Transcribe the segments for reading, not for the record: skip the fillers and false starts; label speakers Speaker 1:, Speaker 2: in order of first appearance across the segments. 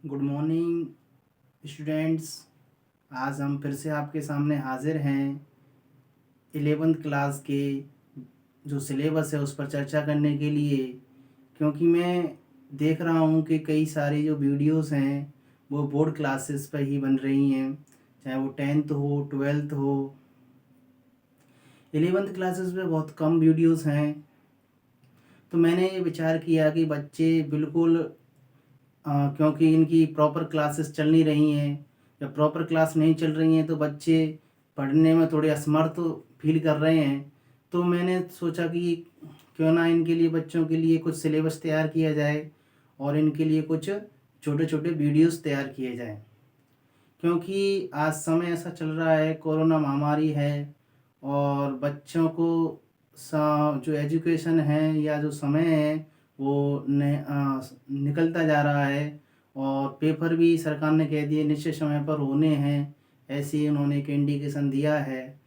Speaker 1: Good morning students. आज हम फिर से आपके सामने हाजिर हैं 11th क्लास के जो सिलेबस है उस पर चर्चा करने के लिए, क्योंकि मैं देख रहा हूँ कि कई सारी जो वीडियोस हैं वो बोर्ड क्लासेस पर ही बन रही हैं, चाहे वो 10th हो 12th हो। 11th क्लासेस में बहुत कम वीडियोस हैं, तो मैंने ये विचार किया कि बच्चे बिल्कुल क्योंकि इनकी प्रॉपर क्लासेस चल नहीं रही हैं, जब प्रॉपर क्लास नहीं चल रही हैं तो बच्चे पढ़ने में थोड़े असमर्थ फील कर रहे हैं। तो मैंने सोचा कि क्यों ना इनके लिए, बच्चों के लिए कुछ सिलेबस तैयार किया जाए और इनके लिए कुछ छोटे छोटे वीडियोस तैयार किए जाएं, क्योंकि आज समय ऐसा चल रहा है, कोरोना महामारी है और बच्चों को जो एजुकेशन है या जो समय है वो निकलता जा रहा है और पेपर भी सरकार ने कह दिए निश्चित समय पर होने हैं, ऐसे ही उन्होंने एक इंडिकेशन दिया है।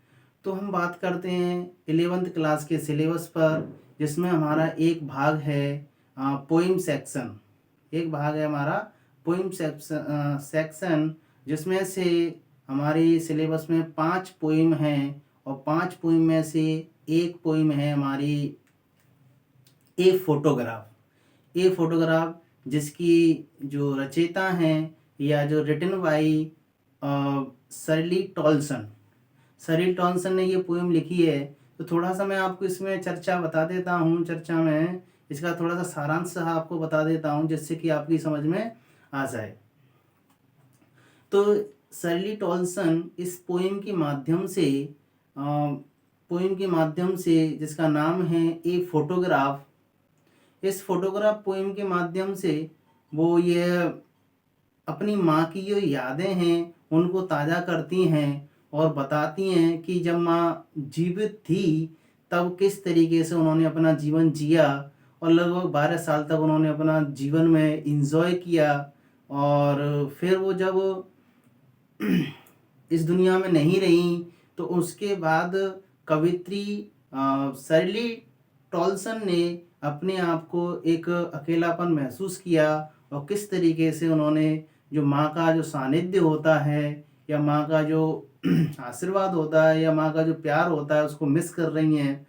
Speaker 1: तो हम बात करते हैं 11th क्लास के सिलेबस पर, जिसमें हमारा एक भाग है पोइम सेक्शन। एक भाग है हमारा पोइम सेक्शन, जिसमें से हमारे सिलेबस में 5 पोइम हैं और 5 पोइम में से एक पोइम है हमारी ए फोटोग्राफ, जिसकी जो रचयिता हैं या जो रिटन बाई शर्ली टॉलसन ने ये पोएम लिखी है। तो थोड़ा सा मैं आपको इसमें चर्चा बता देता हूँ, चर्चा में इसका थोड़ा सा सारांश आपको बता देता हूँ जिससे कि आपकी समझ में आ जाए। तो शर्ली टॉलसन इस पोएम के माध्यम से जिसका नाम है ए फोटोग्राफ, इस फोटोग्राफ पोएम के माध्यम से वो ये अपनी माँ की जो यादें हैं उनको ताज़ा करती हैं और बताती हैं कि जब माँ जीवित थी तब किस तरीके से उन्होंने अपना जीवन जिया और लगभग 12 साल तक उन्होंने अपना जीवन में एंजॉय किया। और फिर वो जब इस दुनिया में नहीं रही तो उसके बाद कवित्री शर्ली टॉलसन ने अपने आप को एक अकेलापन महसूस किया और किस तरीके से उन्होंने जो माँ का जो सानिध्य होता है या माँ का जो आशीर्वाद होता है या माँ का जो प्यार होता है उसको मिस कर रही हैं।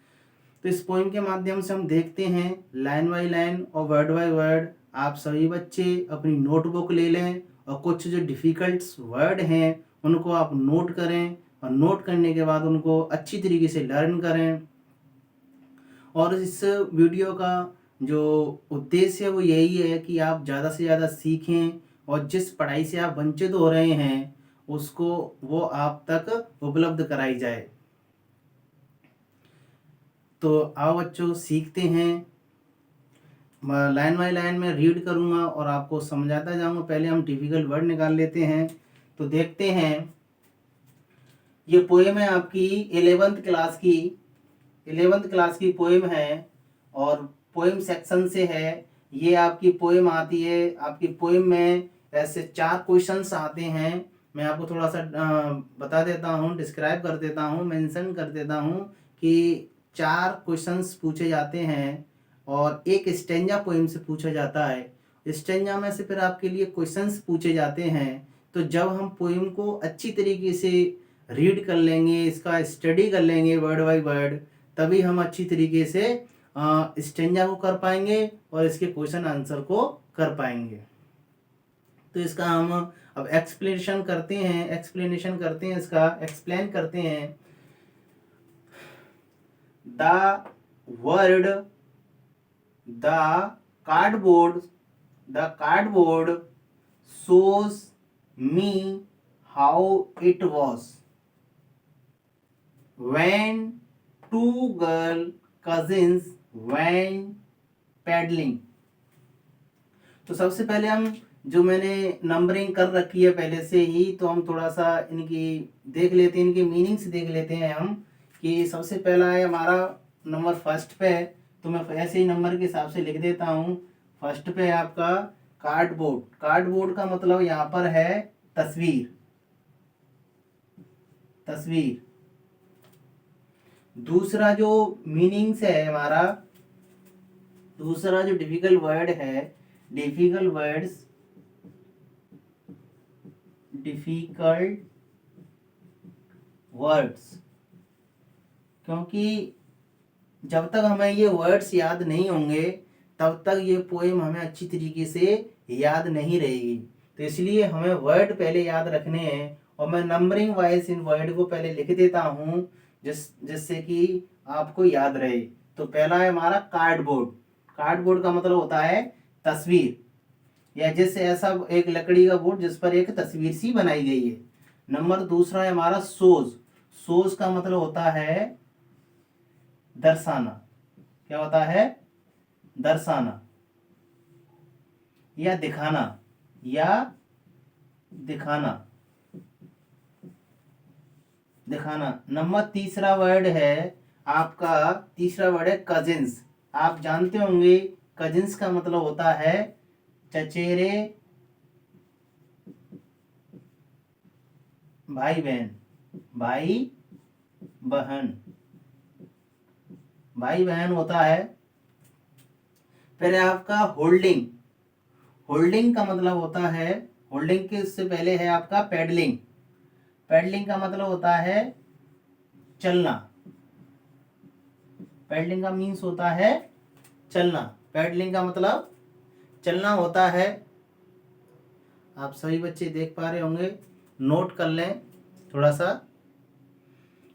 Speaker 1: तो इस पोइम के माध्यम से हम देखते हैं लाइन बाय लाइन और वर्ड बाय वर्ड। आप सभी बच्चे अपनी नोटबुक ले लें और कुछ जो डिफ़िकल्ट वर्ड हैं उनको आप नोट करें और नोट करने के बाद उनको अच्छी तरीके से लर्न करें। और इस वीडियो का जो उद्देश्य है वो यही है कि आप ज़्यादा से ज़्यादा सीखें और जिस पढ़ाई से आप वंचित हो रहे हैं उसको वो आप तक उपलब्ध कराई जाए। तो आओ बच्चों सीखते हैं। लाइन बाय लाइन में रीड करूँगा और आपको समझाता जाऊँगा। पहले हम डिफिकल्ट वर्ड निकाल लेते हैं। तो देखते हैं, ये पोएम है आपकी 11th क्लास की पोएम है और पोएम सेक्शन से है। ये आपकी पोएम आती है, आपकी पोएम में ऐसे 4 क्वेश्चंस आते हैं। मैं आपको थोड़ा सा बता देता हूँ, डिस्क्राइब कर देता हूँ, मेंशन कर देता हूँ कि 4 क्वेश्चंस पूछे जाते हैं और एक स्टेंजा पोएम से पूछा जाता है। स्टेंजा में से फिर आपके लिए क्वेश्चंस पूछे जाते हैं। तो जब हम पोएम को अच्छी तरीके से रीड कर लेंगे, इसका स्टडी कर लेंगे वर्ड बाय वर्ड, तभी हम अच्छी तरीके से स्टेंजा को कर पाएंगे और इसके क्वेश्चन आंसर को कर पाएंगे। तो इसका हम अब एक्सप्लेनेशन करते हैं, इसका एक्सप्लेन करते हैं। The word the cardboard shows me how it was when two girl cousins went paddling। तो सबसे पहले हम, जो मैंने नंबरिंग कर रखी है पहले से ही, तो हम थोड़ा सा इनकी देख लेते हैं, इनके मीनिंग्स देख लेते हैं हम। कि सबसे पहला है हमारा नंबर फर्स्ट पे है, तो मैं ऐसे ही नंबर के हिसाब से लिख देता हूँ। फर्स्ट पे है आपका कार्डबोर्ड का मतलब यहाँ पर है तस्वीर। दूसरा जो मीनिंग्स है हमारा, दूसरा जो डिफिकल्ट वर्ड है, डिफिकल्ट वर्ड्स डिफिकल्ट वर्ड्स, क्योंकि जब तक हमें ये वर्ड्स याद नहीं होंगे तब तक ये पोएम हमें अच्छी तरीके से याद नहीं रहेगी। तो इसलिए हमें वर्ड पहले याद रखने हैं और मैं नंबरिंग वाइज इन वर्ड को पहले लिख देता हूँ जिससे कि आपको याद रहे। तो पहला है हमारा कार्डबोर्ड। कार्डबोर्ड का मतलब होता है तस्वीर, या जैसे ऐसा एक लकड़ी का बोर्ड जिस पर एक तस्वीर सी बनाई गई है। नंबर दूसरा है हमारा सोज। सोज का मतलब होता है दर्शाना। क्या होता है? दर्शाना या दिखाना, या दिखाना, दिखाना। नंबर तीसरा वर्ड है आपका, तीसरा वर्ड है कजिन्स। आप जानते होंगे कजिन्स का मतलब होता है चचेरे भाई बहन, भाई बहन, भाई बहन होता है। फिर है आपका होल्डिंग। होल्डिंग का मतलब होता है, होल्डिंग के इससे पहले है आपका पैडलिंग। पैडलिंग का मतलब होता है चलना। पैडलिंग का मीन्स होता है चलना। पैडलिंग का मतलब चलना होता है। आप सभी बच्चे देख पा रहे होंगे, नोट कर लें थोड़ा सा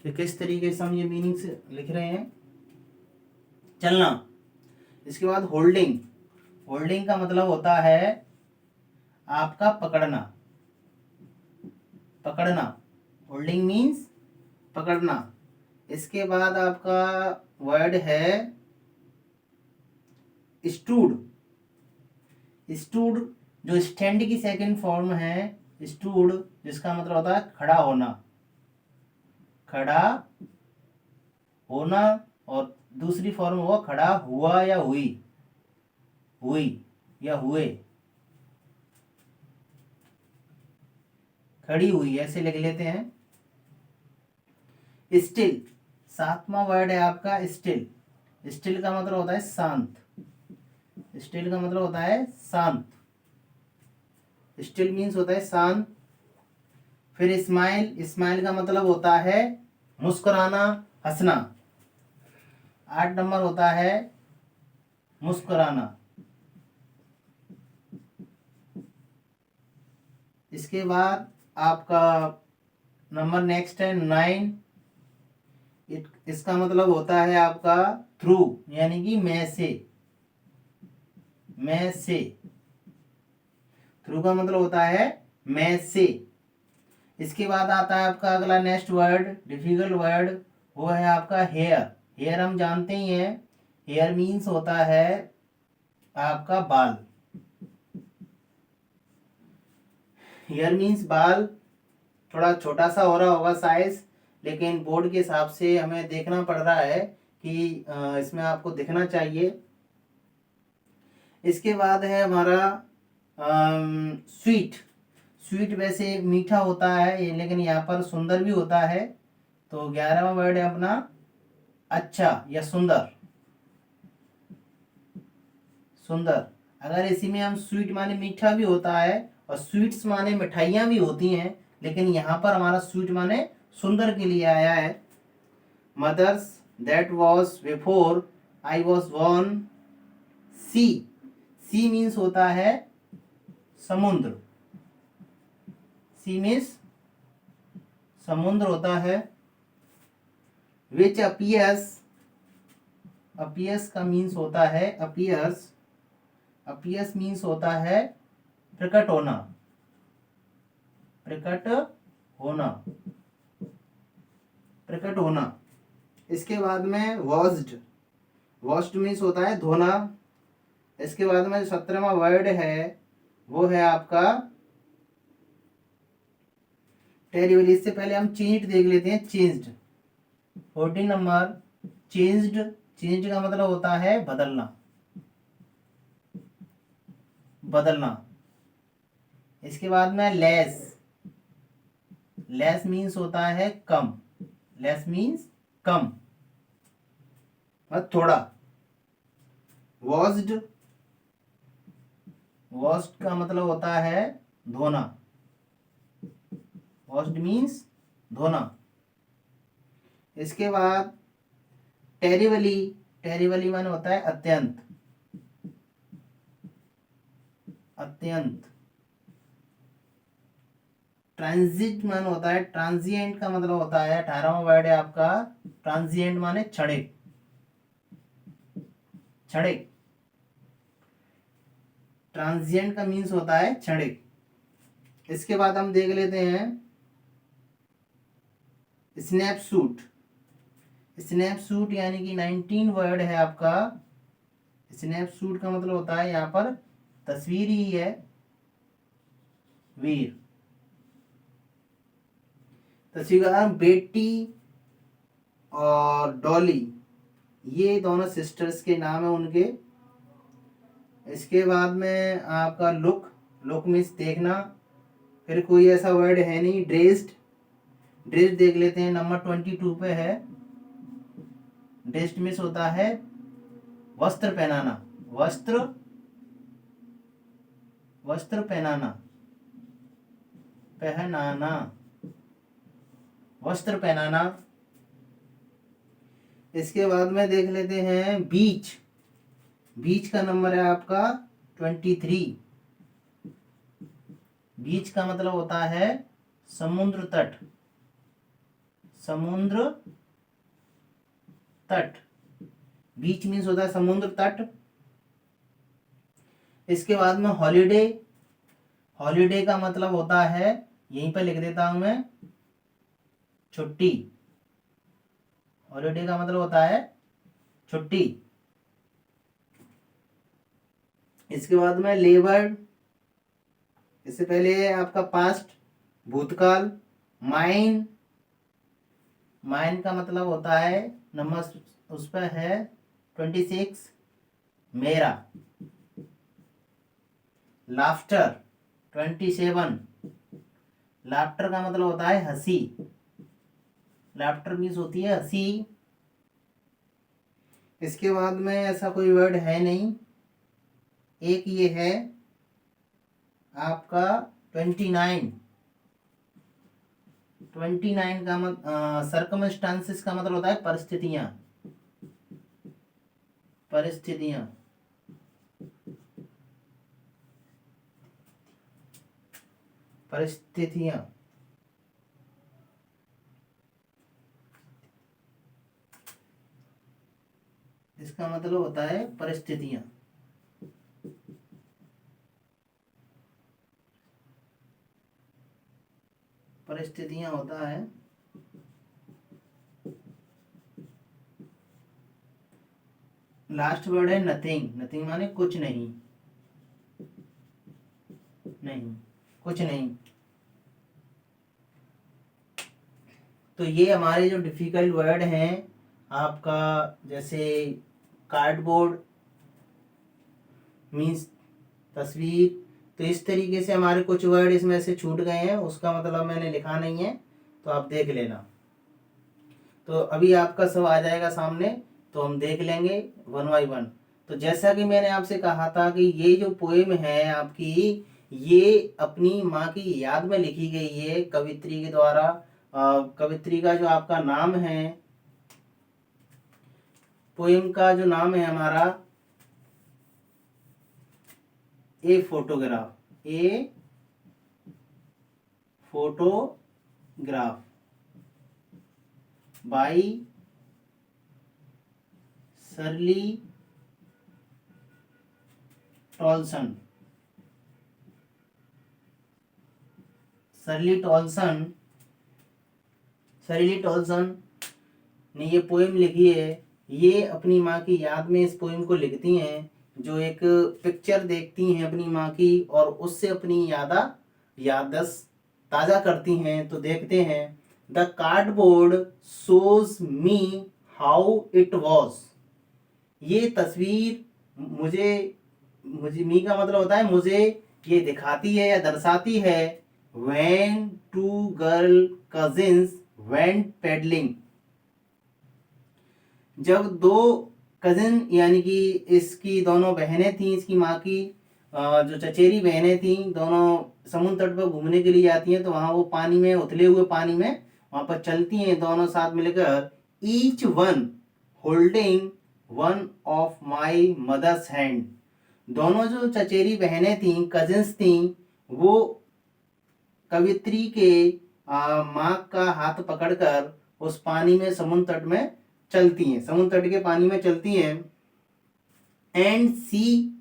Speaker 1: कि किस तरीके से हम ये मीनिंग से लिख रहे हैं। चलना। इसके बाद होल्डिंग। होल्डिंग का मतलब होता है आपका पकड़ना। पकड़ना, होल्डिंग मीन्स पकड़ना। इसके बाद आपका वर्ड है स्टूड। स्टूड जो स्टैंड की सेकंड फॉर्म है, स्टूड, जिसका मतलब होता है खड़ा होना। खड़ा होना, और दूसरी फॉर्म हुआ खड़ा हुआ या हुई, हुई या हुए, खड़ी हुई, ऐसे लिख लेते हैं। स्टिल, सातवां वर्ड है आपका स्टिल। स्टिल का मतलब होता है शांत। स्टिल का मतलब होता है शांत। स्टिल मीन्स होता है शांत। फिर स्माइल। स्माइल का मतलब होता है मुस्कुराना, हंसना। 8 नंबर होता है मुस्कुराना। इसके बाद आपका नंबर नेक्स्ट है 9। इसका मतलब होता है आपका थ्रू, यानी कि में से। में से, थ्रू का मतलब होता है में से। इसके बाद आता है आपका अगला नेक्स्ट वर्ड, डिफिकल्ट वर्ड, वो है आपका हेयर। हेयर हम जानते ही हैं, हेयर मीन्स होता है आपका बाल। हेयर मीन्स बाल। थोड़ा छोटा सा हो रहा होगा साइज, लेकिन बोर्ड के हिसाब से हमें देखना पड़ रहा है कि इसमें आपको दिखना चाहिए। इसके बाद है हमारा स्वीट। स्वीट वैसे मीठा होता है ये, लेकिन यहाँ पर सुंदर भी होता है। तो 11वां वर्ड है अपना अच्छा या सुंदर। सुंदर, अगर इसी में हम स्वीट माने मीठा भी होता है और स्वीट्स माने मिठाइयाँ भी होती हैं, लेकिन यहाँ पर हमारा स्वीट माने सुंदर के लिए आया है। Mothers that was before I was born. Sea. Sea means होता है समुद्र। सी मीन्स समुद्र होता है। Which appears. अपीयर्स का मीन्स होता है अपीयर्स। अपीयर्स मीन्स होता है प्रकट होना। प्रकट होना, प्रकट होना। इसके बाद में वॉश्ड। वॉश्ड मीन्स होता है धोना। इसके बाद में 17वां वर्ड है वो है आपका टेरिबल। इससे पहले हम चेंज्ड देख लेते हैं। Changed, 14 number changed. चेंज्ड का मतलब होता है बदलना। बदलना। इसके बाद में लेस। लेस मीन्स होता है कम। लेस मीन्स कम, मतलब थोड़ा। वॉश्ड। वॉश्ड का मतलब होता है धोना। वॉश्ड मीन्स धोना। इसके बाद टेरिबली, टेरिबली माने होता है अत्यंत, अत्यंत। ट्रांजिट मान होता है, ट्रांजिएंट का मतलब होता है, 18वां वर्ड है आपका ट्रांजिएंट माने क्षणिक, क्षणिक। ट्रांजिएंट का मीन्स होता है क्षणिक। इसके बाद हम देख लेते हैं स्नैपशूट। स्नैपशूट यानी कि 19 वर्ड है आपका। स्नैपशूट का मतलब होता है यहाँ पर तस्वीर ही है, वीर। तस्वीर। बेटी और डॉली ये दोनों सिस्टर्स के नाम है उनके। इसके बाद में आपका लुक, लुक मीन्स देखना। फिर कोई ऐसा वर्ड है नहीं। ड्रेस्ड, ड्रेस्ड देख लेते हैं, नंबर 22 पे है। ड्रेस्ड मीन्स होता है वस्त्र पहनाना, वस्त्र, वस्त्र पहनाना, पहनाना, वस्त्र पहनाना। इसके बाद में देख लेते हैं बीच। बीच का नंबर है आपका 23। बीच का मतलब होता है समुद्र तट, समुद्र तट। बीच मीन्स होता है समुद्र तट। इसके बाद में हॉलीडे। हॉलीडे का मतलब होता है, यहीं पर लिख देता हूं मैं, छुट्टी। हॉलीडे का मतलब होता है छुट्टी। इसके बाद में लेबर, इससे पहले आपका पास्ट, भूतकाल। माइन, माइन का मतलब होता है, नंबर उस पर है 26, मेरा। लाफ्टर 27, लाफ्टर का मतलब होता है हंसी। लाफ्टर मीन्स होती है हंसी। इसके बाद में ऐसा कोई वर्ड है नहीं। एक ये है आपका 29। 29 का सर्कमस्टांसिस का मतलब होता है परिस्थितियां, परिस्थितियां। परिस्थितियां। इसका मतलब होता है परिस्थितियां। परिस्थितियां होता है। लास्ट वर्ड है नथिंग। नथिंग माने कुछ नहीं, नहीं, कुछ नहीं। तो ये हमारे जो डिफिकल्ट वर्ड हैं आपका, जैसे कार्डबोर्ड मीन्स तस्वीर। तो इस तरीके से हमारे कुछ वर्ड इसमें से छूट गए हैं, उसका मतलब मैंने लिखा नहीं है, तो आप देख लेना। तो अभी आपका सब आ जाएगा सामने, तो हम देख लेंगे वन बाई वन। तो जैसा कि मैंने आपसे कहा था कि ये जो पोएम है आपकी, ये अपनी माँ की याद में लिखी गई है कवित्री के द्वारा। कवित्री का जो आपका नाम है, पोएम का जो नाम है हमारा, a photograph, a photograph by Shirley Toulson. Shirley Toulson, Shirley Toulson ने ये पोएम लिखी है। ये अपनी माँ की याद में इस पोएम को लिखती हैं, जो एक पिक्चर देखती हैं अपनी माँ की और उससे अपनी याददाश्त ताज़ा करती हैं। तो देखते हैं, the cardboard shows me how it was. ये तस्वीर मुझे, मुझे मी का मतलब होता है मुझे, ये दिखाती है या दर्शाती है। when two girl cousins went peddling, जब दो कजिन यानी कि इसकी दोनों बहनें थी इसकी माँ की, जो चचेरी बहनें थी दोनों समुद्र तट पर घूमने के लिए जाती हैं, तो वहाँ वो पानी में, उथले हुए पानी में वहाँ पर चलती हैं दोनों साथ मिलकर, each one holding one of my mother's hand. दोनों जो चचेरी बहनें थीं, कजिन्स थीं, वो कवित्री के माँ का हाथ पकड़कर उस पानी में, समुद्र तट में चलती हैं, समुद्र तट के पानी में चलती हैं। And see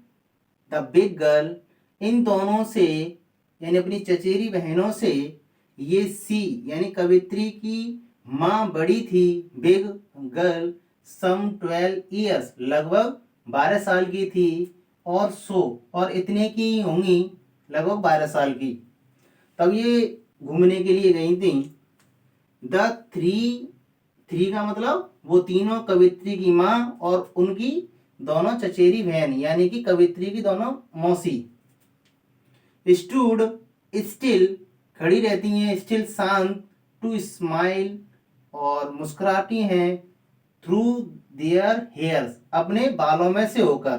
Speaker 1: the big girl, इन दोनों से यानी अपनी चचेरी बहनों से ये सी यानी कवित्री की माँ बड़ी थी, बिग गर्ल सम 12 ईयर्स, लगभग 12 साल की थी, और सो और इतने की होंगी, लगभग 12 साल की। तब ये घूमने के लिए गई थी। द थ्री का मतलब वो तीनों, कवित्री की माँ और उनकी दोनों चचेरी बहन यानी कि कवित्री की दोनों मौसी, स्टूड स्टिल, खड़ी रहती हैं, स्टिल शांत, टू स्माइल, और मुस्कुराती हैं, थ्रू देयर हेयर्स, अपने बालों में से होकर।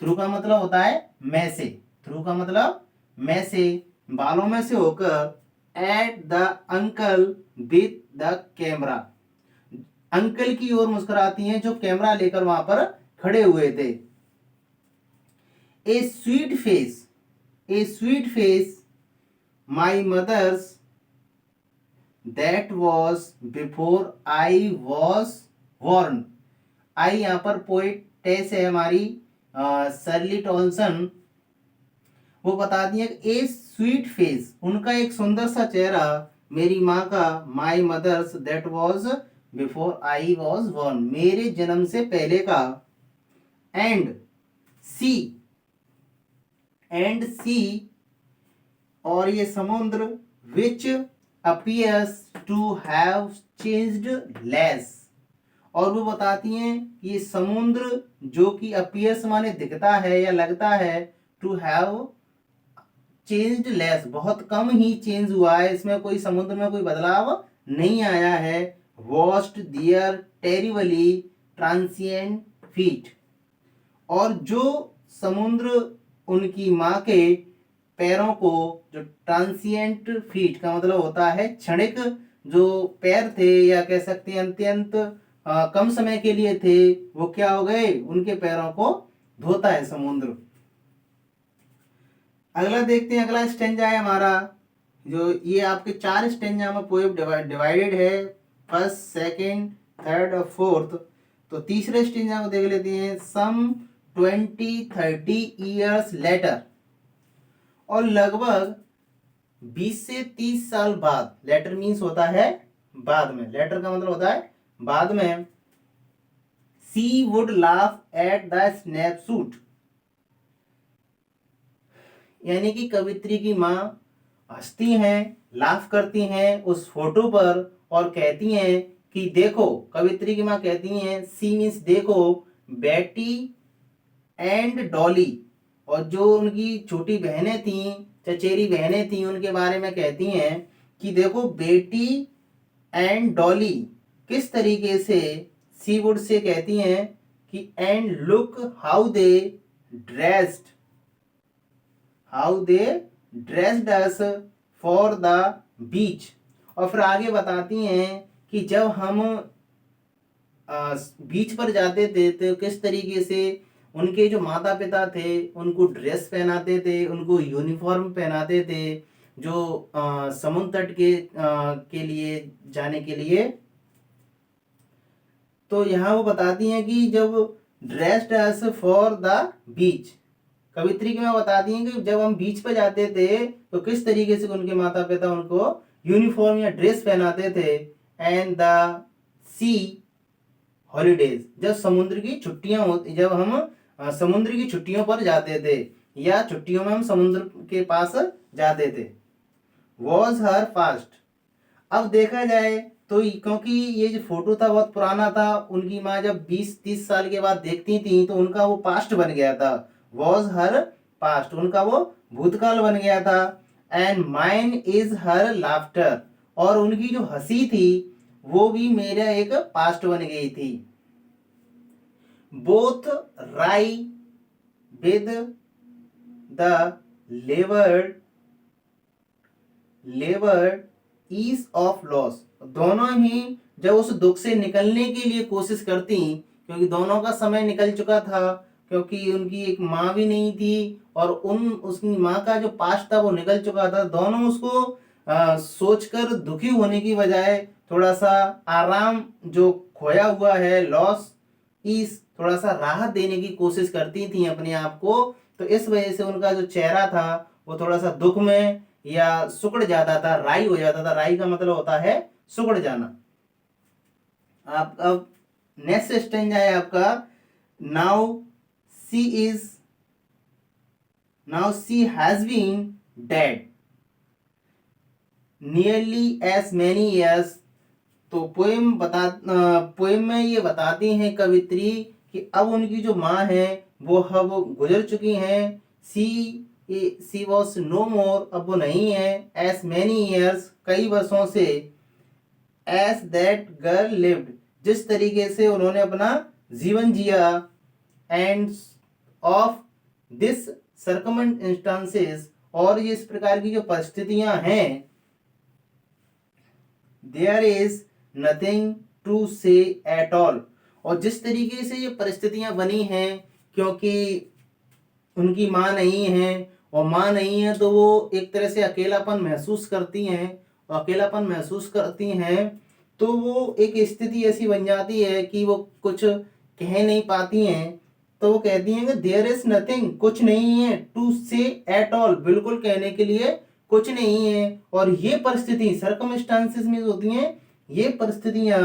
Speaker 1: थ्रू का मतलब होता है में से, थ्रू का मतलब में से, बालों में से होकर। At the uncle with the camera, uncle की ओर मुस्कुराती हैं जो कैमरा लेकर वहां पर खड़े हुए थे। A sweet face my mother's that was before I was born. आई यहाँ पर पोएटेस है हमारी सर्ली टॉल्सन, वो बताती है ए स्वीट फेस, उनका एक सुंदर सा चेहरा, मेरी माँ का, my mother's that was before I was born, मेरे जन्म से पहले का। एंड सी और ये समुद्र, which appears to have changed less, और वो बताती हैं ये समुद्र जो कि अपीयर्स माने दिखता है या लगता है, टू हैव चेंज्ड लेस, बहुत कम ही चेंज हुआ है, इसमें कोई समुद्र में कोई बदलाव नहीं आया है। वॉस्ट दियर टेरिबली ट्रांसिएंट फीट, और जो समुद्र उनकी माँ के पैरों को, जो ट्रांसिएंट फीट का मतलब होता है क्षणिक जो पैर थे, या कह सकते हैं अत्यंत कम समय के लिए थे, वो क्या हो गए, उनके पैरों को धोता है समुद्र। अगला देखते हैं, अगला स्टेंजा है हमारा, जो ये आपके 4 स्टेंजा में पोएम डिवाइडेड है, फर्स्ट, सेकंड, थर्ड और फोर्थ। तो तीसरे स्टेंजा को देख लेते हैं। सम 20-30 ईयर्स लेटर, और लगभग 20 से 30 साल बाद, लेटर मीन्स होता है बाद में, लेटर का मतलब होता है बाद में। सी वुड लाफ एट द स्नैपशूट, यानी कि कवित्री की माँ हंसती हैं, लाफ करती हैं उस फोटो पर, और कहती हैं कि देखो, कवित्री की माँ कहती हैं, सी मीन्स देखो, बेटी एंड डॉली, और जो उनकी छोटी बहनें थीं, चचेरी बहनें थीं, उनके बारे में कहती हैं कि देखो बेटी एंड डॉली किस तरीके से, सी वुड से कहती हैं कि and look how they dressed us for the बीच, और फिर आगे बताती हैं कि जब हम बीच पर जाते थे तो किस तरीके से उनके जो माता पिता थे उनको ड्रेस पहनाते थे, उनको यूनिफॉर्म पहनाते थे, जो समुद्र तट के लिए जाने के लिए। तो यहाँ वो बताती हैं कि जब dressed as for the beach, कवित्री की में बताती हैं कि जब हम बीच पर जाते थे तो किस तरीके से उनके माता पिता उनको यूनिफॉर्म या ड्रेस पहनाते थे। एंड द सी हॉलीडेज, जब समुद्र की छुट्टियां होती, जब हम समुद्र की छुट्टियों पर जाते थे या छुट्टियों में हम समुद्र के पास जाते थे। वॉज हर पास्ट, अब देखा जाए तो क्योंकि ये जो फोटो था बहुत पुराना था, उनकी माँ जब 20-30 साल के बाद देखती थी तो उनका वो पास्ट बन गया था। वॉज हर पास्ट, उनका वो भूतकाल बन गया था। And mine is her laughter, और उनकी जो हंसी थी वो भी मेरा एक पास्ट बन गई थी। Both wry with the laboured ease of loss. दोनों ही जब उस दुख से निकलने के लिए कोशिश करती, क्योंकि दोनों का समय निकल चुका था, क्योंकि उनकी एक माँ भी नहीं थी और उसकी माँ का जो पास्ट था वो निकल चुका था। दोनों उसको सोचकर दुखी होने की बजाय थोड़ा सा आराम जो खोया हुआ है, लॉस ईज, थोड़ा सा राहत देने की कोशिश करती थी अपने आप को। तो इस वजह से उनका जो चेहरा था वो थोड़ा सा दुख में या सुकड़ जाता था, राई हो जाता था। राई का मतलब होता है सुकड़ जाना। आप अब नेक्स्ट स्टेंजा है आपका, now she has been dead nearly as many years. तो पोएम में ये बताती हैं कवित्री कि अब उनकी जो माँ है वो अब गुजर चुकी हैं। सी वॉज नो मोर, अब वो नहीं है। एज मैनी ईयर्स, कई वर्षों से। एज दैट गर्ल लिव्ड, जिस तरीके से उन्होंने अपना जीवन जिया। एंड ऑफ दिस सर्कमस्टेंसेस, और ये इस प्रकार की जो परिस्थितियां हैं, देयर इज नथिंग टू से एट ऑल। और जिस तरीके से ये परिस्थितियां बनी हैं, क्योंकि उनकी माँ नहीं है, और माँ नहीं है तो वो एक तरह से अकेलापन महसूस करती हैं, और अकेलापन महसूस करती हैं तो वो एक स्थिति ऐसी बन जाती है कि वो कुछ कह नहीं पाती हैं। तो वो कहती हैं कि देयर इज नथिंग, कुछ नहीं है, टू से एट ऑल, बिल्कुल कहने के लिए कुछ नहीं है। और ये परिस्थिति सर्कमस्टांसेस में होती हैं ये परिस्थितियां,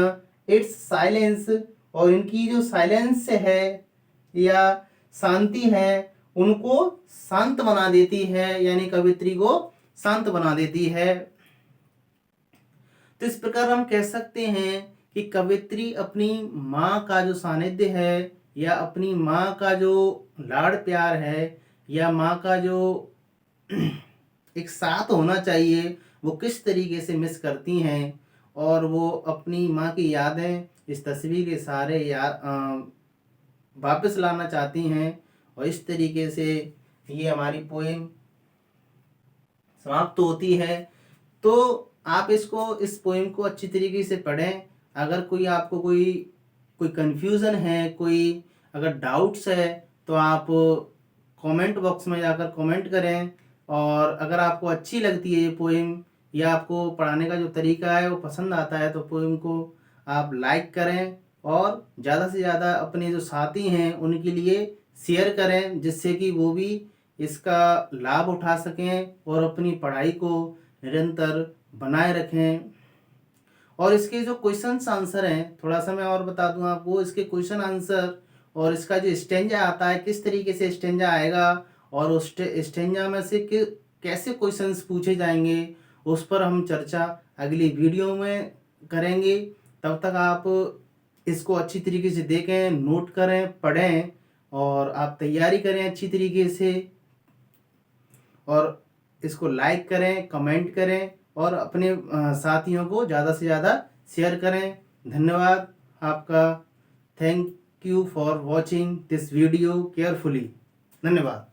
Speaker 1: इट्स साइलेंस, और इनकी जो साइलेंस है या शांति है उनको शांत बना देती है, यानी कवित्री को शांत बना देती है। तो इस प्रकार हम कह सकते हैं कि कवित्री अपनी माँ का जो सानिध्य है, या अपनी माँ का जो लाड़ प्यार है, या माँ का जो एक साथ होना चाहिए, वो किस तरीके से मिस करती हैं। और वो अपनी माँ की यादें इस तस्वीर के सारे वापस लाना चाहती हैं। और इस तरीके से ये हमारी पोएम समाप्त होती है। तो आप इस पोएम को अच्छी तरीके से पढ़ें। अगर कोई आपको कोई कंफ्यूजन है, कोई अगर डाउट्स है, तो आप कमेंट बॉक्स में जाकर कमेंट करें। और अगर आपको अच्छी लगती है ये पोएम, या आपको पढ़ाने का जो तरीका है वो पसंद आता है, तो पोएम को आप लाइक करें और ज़्यादा से ज़्यादा अपने जो साथी हैं उनके लिए शेयर करें, जिससे कि वो भी इसका लाभ उठा सकें और अपनी पढ़ाई को निरंतर बनाए रखें। और इसके जो क्वेश्चंस आंसर हैं, थोड़ा सा मैं और बता दूं आपको, इसके क्वेश्चन आंसर और इसका जो स्टेंजा आता है, किस तरीके से स्टेंजा आएगा, और उस स्टेंजा में से कैसे क्वेश्चंस पूछे जाएंगे, उस पर हम चर्चा अगली वीडियो में करेंगे। तब तक आप इसको अच्छी तरीके से देखें, नोट करें, पढ़ें, और आप तैयारी करें अच्छी तरीके से, और इसको लाइक करें, कमेंट करें, और अपने साथियों को ज़्यादा से ज़्यादा शेयर करें। धन्यवाद आपका। Thank you for watching this video carefully. धन्यवाद।